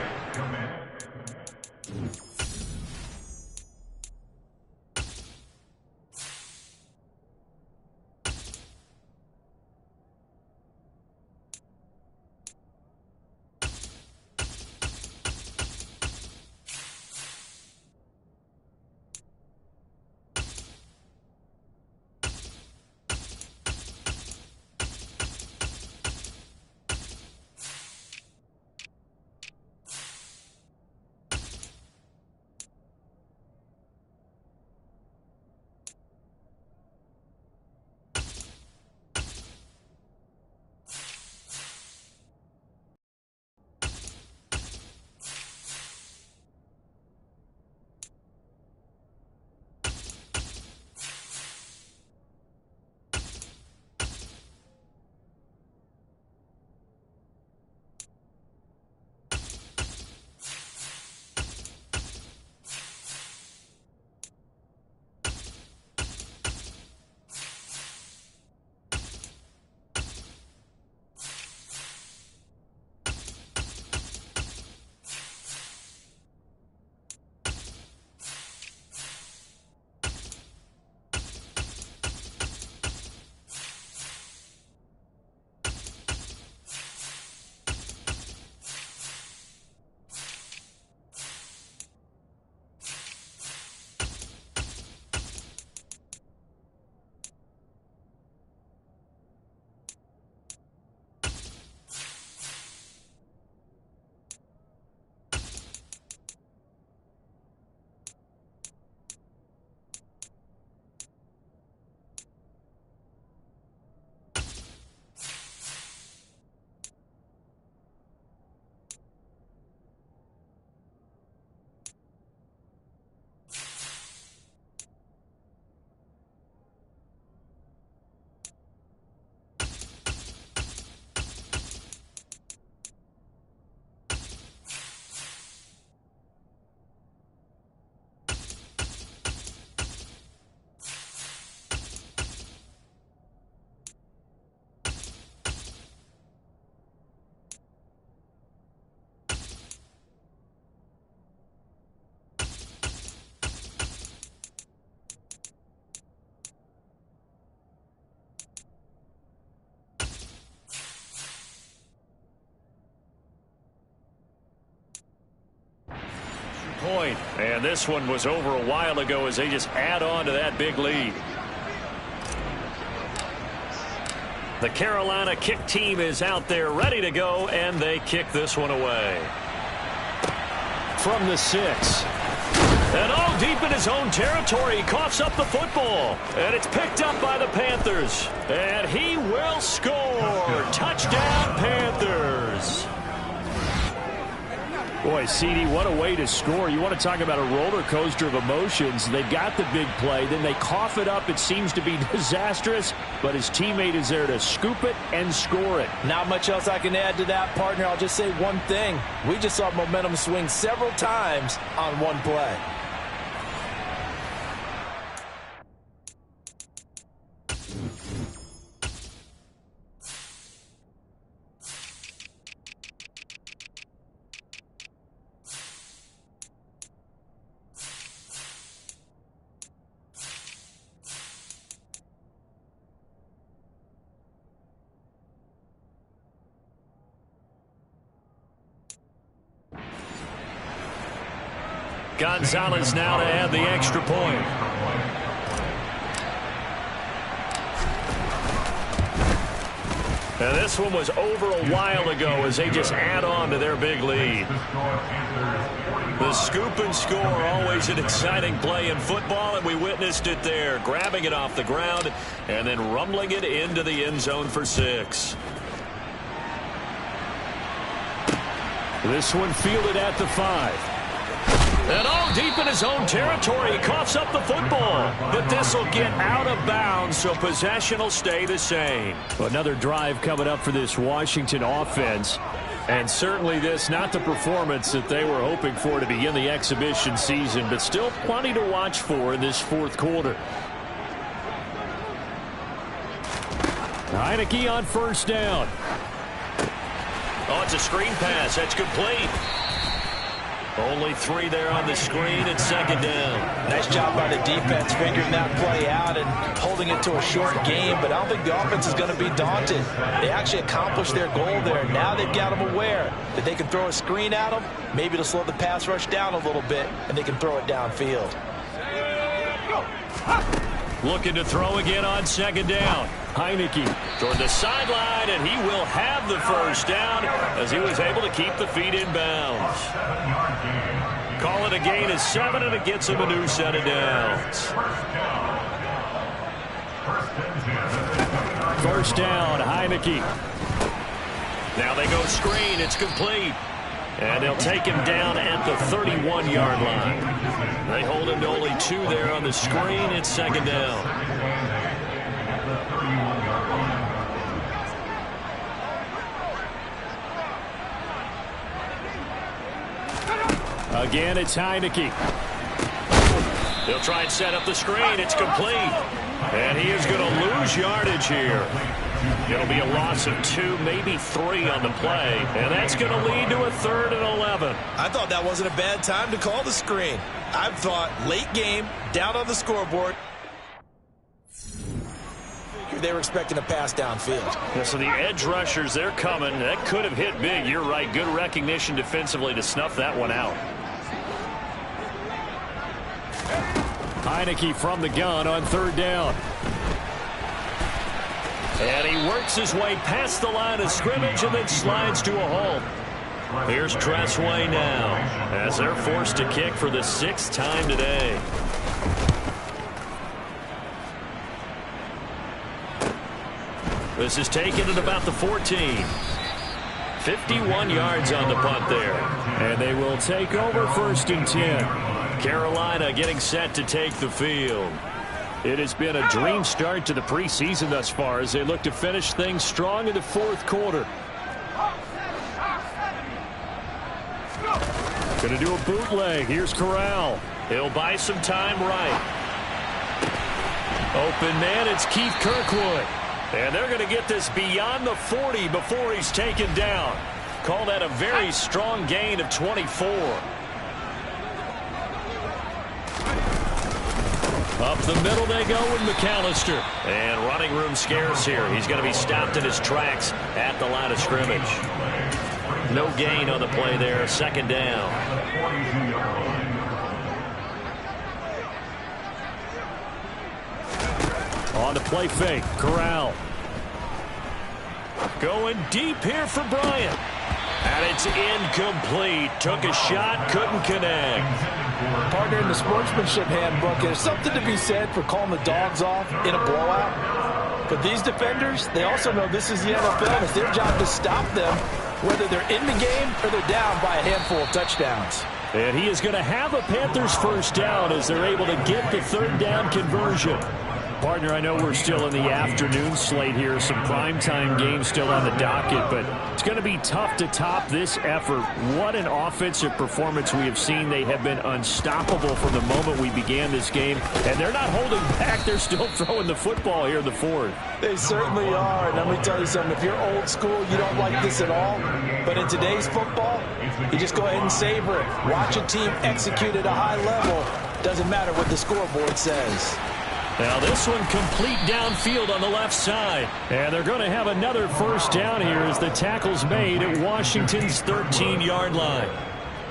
Point. And this one was over a while ago as they just add on to that big lead. The Carolina kick team is out there ready to go, and they kick this one away. From the 6. And all deep in his own territory, he coughs up the football. And it's picked up by the Panthers. And he will score. Touchdown, Panthers. Boy, CD, what a way to score. You want to talk about a roller coaster of emotions. They got the big play, then they cough it up. It seems to be disastrous, but his teammate is there to scoop it and score it. Not much else I can add to that, partner. I'll just say one thing. We just saw momentum swing several times on one play. Gonzalez now to add the extra point. And this one was over a while ago as they just add on to their big lead. The scoop and score, always an exciting play in football, and we witnessed it there, grabbing it off the ground and then rumbling it into the end zone for 6. This one fielded at the 5. And all deep in his own territory, he coughs up the football. But this will get out of bounds, so possession will stay the same. Another drive coming up for this Washington offense. And certainly this, not the performance that they were hoping for to begin the exhibition season, but still plenty to watch for in this fourth quarter. Heineke on first down. Oh, it's a screen pass. That's complete. Only 3 there on the screen. It's second down. Nice job by the defense figuring that play out and holding it to a short game, but I don't think the offense is going to be daunted. They actually accomplished their goal there. Now they've got them aware that they can throw a screen at them, maybe to slow the pass rush down a little bit, and they can throw it downfield. Looking to throw again on second down. Heineke Toward the sideline, and he will have the first down as he was able to keep the feet in bounds. Call it a gain of 7, and it gets him a new set of downs. First down, Heineke. Now they go screen. It's complete. And they'll take him down at the 31-yard line. They hold him to only 2 there on the screen. It's second down. Again, it's Heineke. They'll try and set up the screen. It's complete. And he is going to lose yardage here. It'll be a loss of 2, maybe 3 on the play. And that's going to lead to a 3rd and 11. I thought that wasn't a bad time to call the screen. I thought late game, down on the scoreboard. They were expecting a pass downfield. Yeah, so the edge rushers, they're coming. That could have hit big. You're right. Good recognition defensively to snuff that one out. Heineke from the gun on 3rd down. And he works his way past the line of scrimmage and then slides to a halt. Here's Tressway now as they're forced to kick for the 6th time today. This is taken at about the 14. 51 yards on the punt there. And they will take over 1st and 10. Carolina getting set to take the field. It has been a dream start to the preseason thus far as they look to finish things strong in the 4th quarter. Going to do a bootleg. Here's Corral. He'll buy some time right. Open man, it's Keith Kirkwood. And they're going to get this beyond the 40 before he's taken down. Call that a very strong gain of 24. Up the middle they go with McAllister. And running room scarce here. He's going to be stopped in his tracks at the line of scrimmage. No gain on the play there. 2nd down. On the play fake, Corral. Going deep here for Bryant. And it's incomplete. Took a shot, couldn't connect. Partner, in the sportsmanship handbook, there's something to be said for calling the dogs off in a blowout. But these defenders, they also know this is the NFL. It's their job to stop them, whether they're in the game or they're down by a handful of touchdowns. And he is going to have a Panthers first down as they're able to get the 3rd down conversion. Partner, I know we're still in the afternoon slate here. Some primetime games still on the docket, but it's going to be tough to top this effort. What an offensive performance we have seen. They have been unstoppable from the moment we began this game, and they're not holding back. They're still throwing the football here in the 4th. They certainly are, and let me tell you something. If you're old school, you don't like this at all. But in today's football, you just go ahead and savor it. Watch a team execute at a high level. Doesn't matter what the scoreboard says. Now this one complete downfield on the left side. And they're going to have another first down here as the tackle's made at Washington's 13-yard line.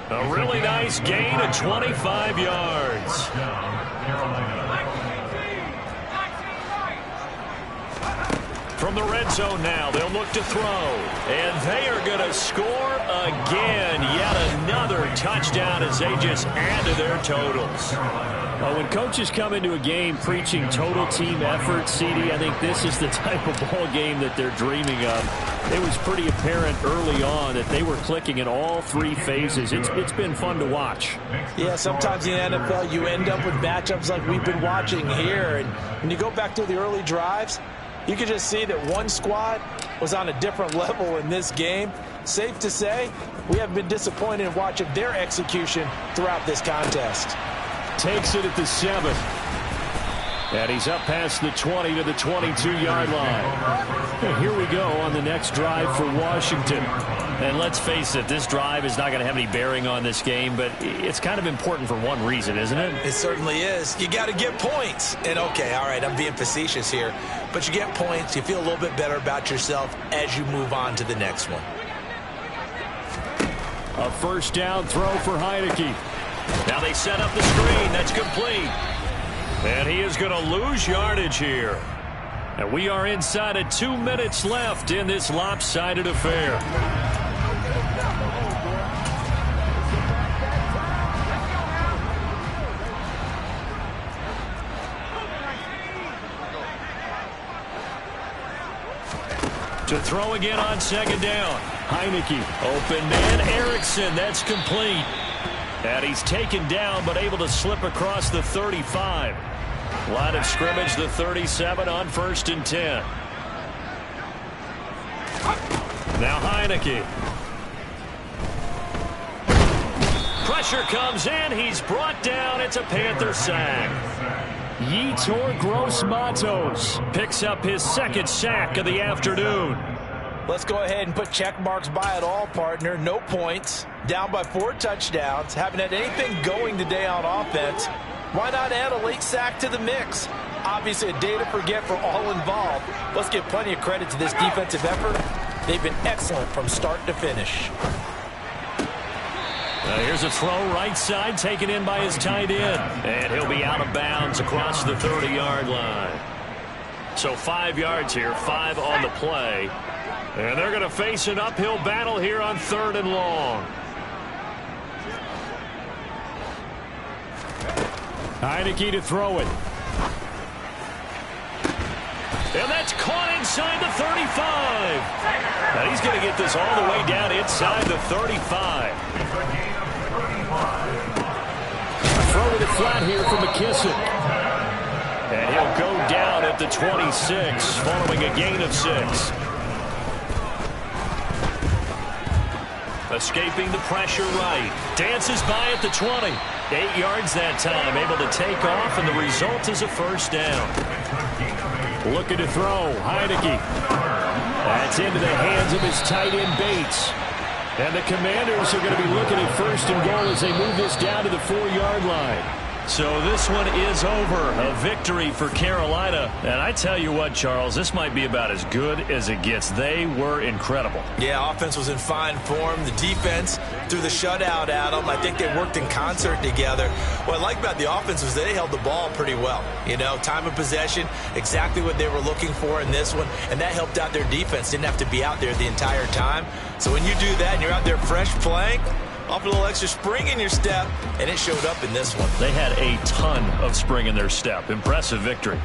A really nice gain of 25 yards. From the red zone now, they'll look to throw. And they are going to score again. Yet another touchdown as they just add to their totals. Well, when coaches come into a game preaching total team effort, CD, I think this is the type of ball game that they're dreaming of. It was pretty apparent early on that they were clicking in all three phases. It's been fun to watch. Yeah, sometimes in the NFL you end up with matchups like we've been watching here. And when you go back to the early drives, you can just see that one squad was on a different level in this game. Safe to say, we have been disappointed in watching their execution throughout this contest. Takes it at the 7. And he's up past the 20 to the 22-yard line. Here we go on the next drive for Washington. And let's face it, this drive is not going to have any bearing on this game, but it's kind of important for one reason, isn't it? It certainly is. You got to get points. And, okay, all right, I'm being facetious here. But you get points, you feel a little bit better about yourself as you move on to the next one. A first down throw for Heineke. Now they set up the screen. That's complete. And he is going to lose yardage here. And we are inside of 2 minutes left in this lopsided affair. To throw again on second down. Heineke. Open man, Erickson. That's complete. And he's taken down, but able to slip across the 35. Line of scrimmage, the 37 on 1st and 10. Now Heineke. Pressure comes in. He's brought down. It's a Panther sack. Yetur Gross-Matos picks up his second sack of the afternoon. Let's go ahead and put check marks by it all, partner. No points. Down by 4 touchdowns. Haven't had anything going today on offense. Why not add a late sack to the mix? Obviously a day to forget for all involved. Let's give plenty of credit to this defensive effort. They've been excellent from start to finish. Here's a throw right side taken in by his tight end. And he'll be out of bounds across the 30-yard line. So 5 yards here, 5 on the play. And they're going to face an uphill battle here on 3rd and long. Heineke to throw it. And that's caught inside the 35. Now he's going to get this all the way down inside the 35. Throw to the flat here for McKissick. And he'll go down at the 26 following a gain of 6. Escaping the pressure right. Dances by at the 20. 8 yards that time. Able to take off, and the result is a first down. Looking to throw. Heineke. That's into the hands of his tight end Bates. And the Commanders are going to be looking at 1st and goal as they move this down to the 4-yard line. So this one is over. A victory for Carolina. And I tell you what, Charles, this might be about as good as it gets. They were incredible. Yeah, offense was in fine form. The defense threw the shutout at them. I think they worked in concert together. What I like about the offense was they held the ball pretty well. You know, time of possession, exactly what they were looking for in this one. And that helped out their defense. Didn't have to be out there the entire time. So when you do that and you're out there fresh playing, off a little extra spring in your step, and it showed up in this one. They had a ton of spring in their step. Impressive victory.